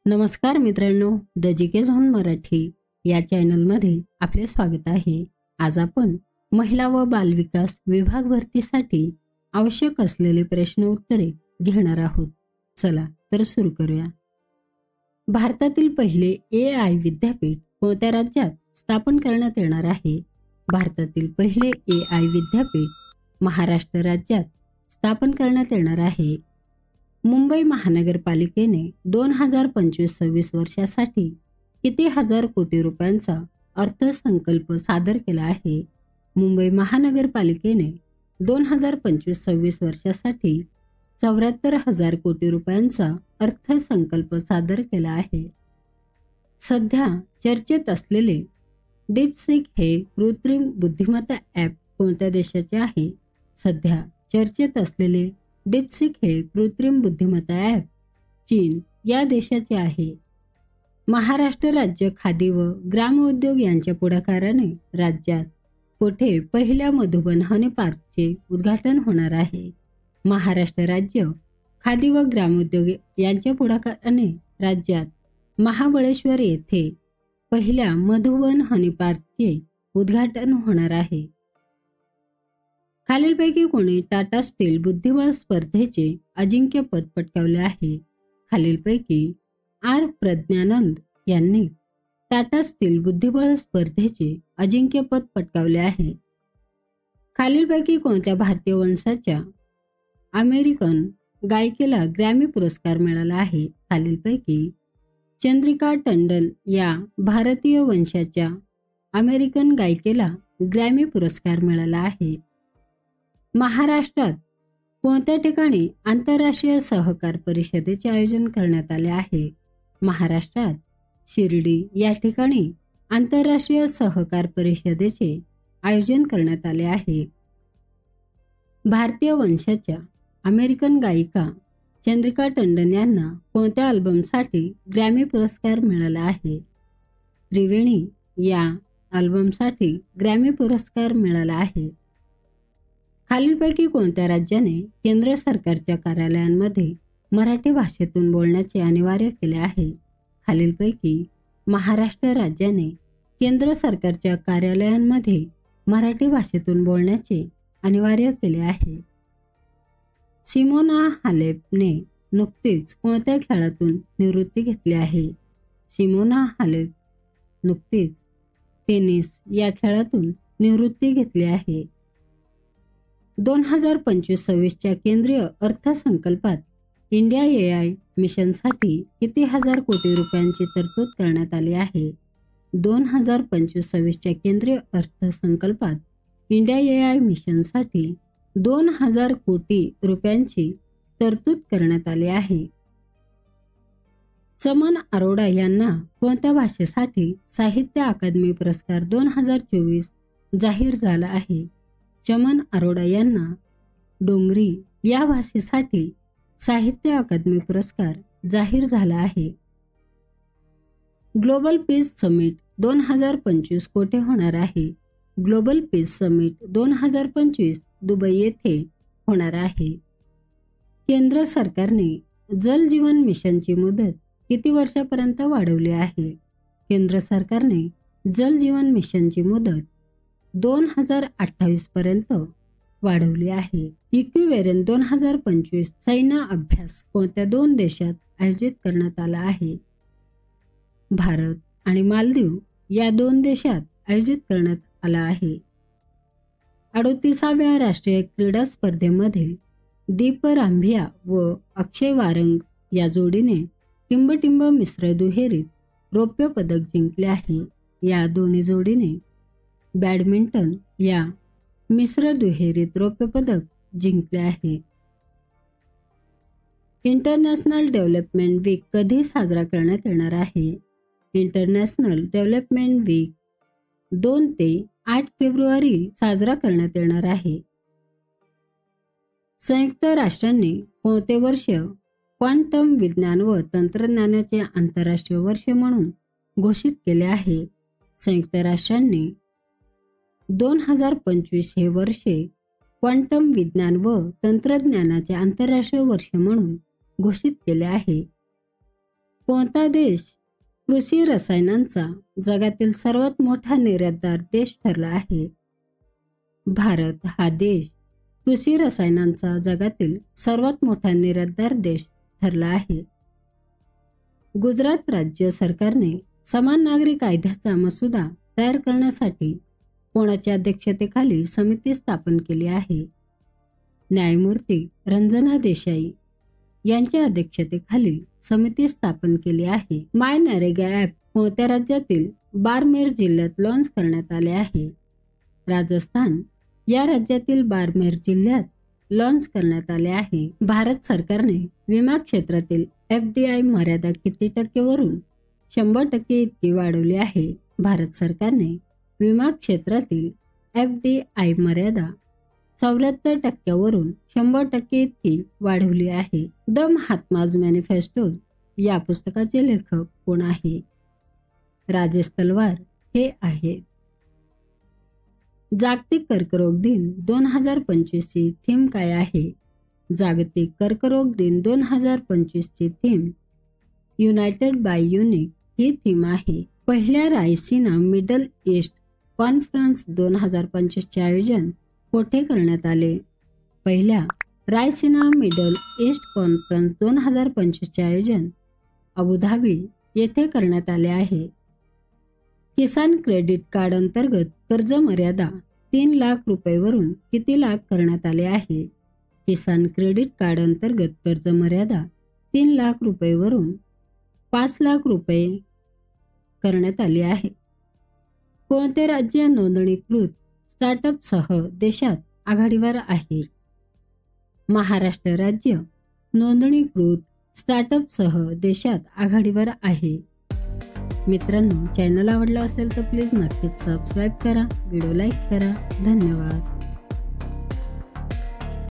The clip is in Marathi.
नमस्कार मित्रांनो, द जीके झोन मराठी या चॅनलमध्ये आपले स्वागत आहे. आज आपण महिला व बालविकास विभाग भरतीसाठी आवश्यक असलेले प्रश्न उत्तरे घेणार आहोत. चला तर सुरू करूया. भारतातील पहिले AI विद्यापीठ कोणत्या राज्यात स्थापन करण्यात येणार आहे? भारतातील पहिले AI विद्यापीठ महाराष्ट्र राज्यात स्थापन करण्यात येणार आहे. मुंबई महानगरपालिकेने 2025-26 वर्षासाठी किती हजार कोटी रुपयांचा अर्थसंकल्प सादर केला आहे? मुंबई महानगरपालिकेने 2025-26 वर्षासाठी 74,000 कोटी रुपयांचा अर्थसंकल्प सादर केला आहे. सध्या चर्चेत असलेले डीपसीक हे कृत्रिम बुद्धिमत्ता ॲप कोणत्या देशाचे आहे? सध्या चर्चेत असलेले डीपसीक हे कृत्रिम बुद्धिमत्ता ॲप चीन या देशाचे आहे. महाराष्ट्र राज्य खादी व ग्रामोद्योग यांच्या पुढाकाराने राज्यात कोठे पहिल्या मधुबन हनी पार्कचे उद्घाटन होणार आहे? महाराष्ट्र राज्य खादी व ग्रामोद्योग यांच्या पुढाकाराने राज्यात महाबळेश्वर येथे पहिल्या मधुबन हनी पार्कचे उद्घाटन होणार आहे. खालीलपैकी कोणी टाटा स्टील बुद्धिबळ स्पर्धेचे अजिंक्यपद पटकावले आहे? खालीलपैकी आर प्रज्ञानंद यांनी टाटा स्टील बुद्धिबळ स्पर्धेचे अजिंक्यपद पटकावले आहे. खालीलपैकी कोणत्या भारतीय वंशाच्या अमेरिकन गायिकेला ग्रॅमी पुरस्कार मिळाला आहे? खालीलपैकी चंद्रिका टंडन या भारतीय वंशाच्या अमेरिकन गायिकेला ग्रॅमी पुरस्कार मिळाला आहे. महाराष्ट्रात कोणत्या ठिकाणी आंतरराष्ट्रीय सहकार परिषदेचे आयोजन करण्यात आले आहे? महाराष्ट्रात शिर्डी या ठिकाणी आंतरराष्ट्रीय सहकार परिषदेचे आयोजन करण्यात आले आहे. भारतीय वंशाच्या अमेरिकन गायिका चंद्रिका टंडन यांना कोणत्या अल्बमसाठी ग्रॅमी पुरस्कार मिळाला आहे? त्रिवेणी या अल्बमसाठी ग्रॅमी पुरस्कार मिळाला आहे. खालीलपैकी कोणत्या राज्याने केंद्र सरकारच्या कार्यालयांमध्ये मराठी भाषेतून बोलण्याचे अनिवार्य केले आहे? खालीलपैकी महाराष्ट्र राज्याने केंद्र सरकारच्या कार्यालयांमध्ये मराठी भाषेतून बोलण्याचे अनिवार्य केले आहे. सिमोना हालेपने नुकतीच कोणत्या खेळातून निवृत्ती घेतली आहे? सिमोना हालेप नुकतीच टेनिस या खेळातून निवृत्ती घेतली आहे. 2025-26च्या केंद्रीय अर्थसंकल्पात इंडिया AI मिशनसाठी किती हजार कोटी रुपयांची तरतूद करण्यात आली आहे? 2025-26च्या केंद्रीय अर्थसंकल्पात इंडिया AI मिशनसाठी 2,000 कोटी रुपयांची तरतूद करण्यात आली आहे. चमन अरोडा यांना कोणत्या भाषेसाठी साहित्य अकादमी पुरस्कार 2024 जाहीर झाला आहे? चमन अरोडा यांना डोंगरी या भाषेसाठी साहित्य अकादमी पुरस्कार जाहीर झाला आहे. ग्लोबल पीस समिट 2025 कोठे होणार आहे? ग्लोबल पीस समिट 2025 दुबई येथे होणार आहे. केंद्र सरकारने जल जीवन मिशनची मुदत किती वर्षापर्यंत वाढवली आहे? केंद्र सरकारने जल जीवन मिशनची मुदत 2028 पर्यंत वाढवली आहे. इक्विवेरन 2025 सैन्य अभ्यास कोणत्या 2 देशात आयोजित करण्यात आला आहे? भारत आणि मालदीव या 2 देशात आयोजित करण्यात आला आहे. 38व्या राष्ट्रीय क्रीडा स्पर्धेमध्ये दीप रांभिया व अक्षय वारंग या जोडीने टिंब-टिंब मिश्र दुहेरीत रौप्य पदक जिंकले आहे. या दोन्ही जोडीने बॅडमिंटन या मिश्र दुहेरीत रौप्य पदक जिंकले आहे. इंटरनॅशनल डेव्हलपमेंट वीक कधी साजरा करण्यात येणार आहे? इंटरनॅशनल डेव्हलपमेंट वीक 2 ते 8 फेब्रुवारी साजरा करण्यात येणार आहे. संयुक्त राष्ट्रांनी कोणते वर्ष क्वांटम विज्ञान व तंत्रज्ञानाचे आंतरराष्ट्रीय वर्ष म्हणून घोषित केले आहे? संयुक्त राष्ट्रांनी 2025 हे वर्षे क्वांटम विज्ञान व तंत्रज्ञानाचे आंतरराष्ट्रीय वर्ष म्हणून घोषित केले आहे. कोणता देश कृषी रसायनांचा जगातील सर्वात मोठा निर्यातदार देश ठरला आहे? भारत हा देश कृषी रसायनांचा जगातील सर्वात मोठा निर्यातदार देश ठरला आहे. गुजरात राज्य सरकारने समान नागरी कायद्याचा मसुदा तयार करण्यासाठी कोणाच्या अध्यक्षतेखाली समिती स्थापन केली आहे? न्यायमूर्ती रंजना देसाई यांच्या अध्यक्षतेखाली समिती स्थापन केली आहे. माय नरेगा ॲप कोणत्या राज्यातील बारमेर जिल्ह्यात लॉन्च करण्यात आले आहे? राजस्थान या राज्यातील बारमेर जिल्ह्यात लॉन्च करण्यात आले आहे. भारत सरकारने विमा क्षेत्रातील FDI मर्यादा किती टक्केवरून 100% इतकी वाढवली आहे? भारत सरकारने विमा क्षेत्रातील FDI मर्यादा 74% वरून 100% इतकी वाढवली आहे. द महात्माज मॅनिफेस्टो या पुस्तकाचे लेखक कोण आहे? राजेश तलवार हे आहेत. जागतिक कर्करोग दिन 2025 ची थीम काय आहे? जागतिक कर्करोग दिन 2025 ची थीम युनायटेड बाय युनिक ही थीम आहे. पहिल्या रायसिना मिडल ईस्ट कॉन्फरन्स 2025 चे आयोजन कोठे करण्यात आले? पहिल्या रायसिना मिडल ईस्ट कॉन्फरन्स 2025 चे आयोजन अबुधाबी येथे करण्यात आले आहे. किसान क्रेडिट कार्ड अंतर्गत कर्ज मर्यादा 3 लाख रुपयेवरून किती लाख करण्यात आले आहे? किसान क्रेडिट कार्ड अंतर्गत कर्ज मर्यादा 3 लाख रुपयेवरून 5 लाख रुपये करण्यात आली आहे. कोणते राज्य नोंदणीकृत स्टार्टअपसह देशात आघाडीवर आहे? महाराष्ट्र राज्य नोंदणीकृत स्टार्टअपसह देशात आघाडीवर आहे. मित्रांनो, चॅनल आवडला असेल तर प्लीज नक्कीच सबस्क्राईब करा, व्हिडिओ लाईक करा. धन्यवाद.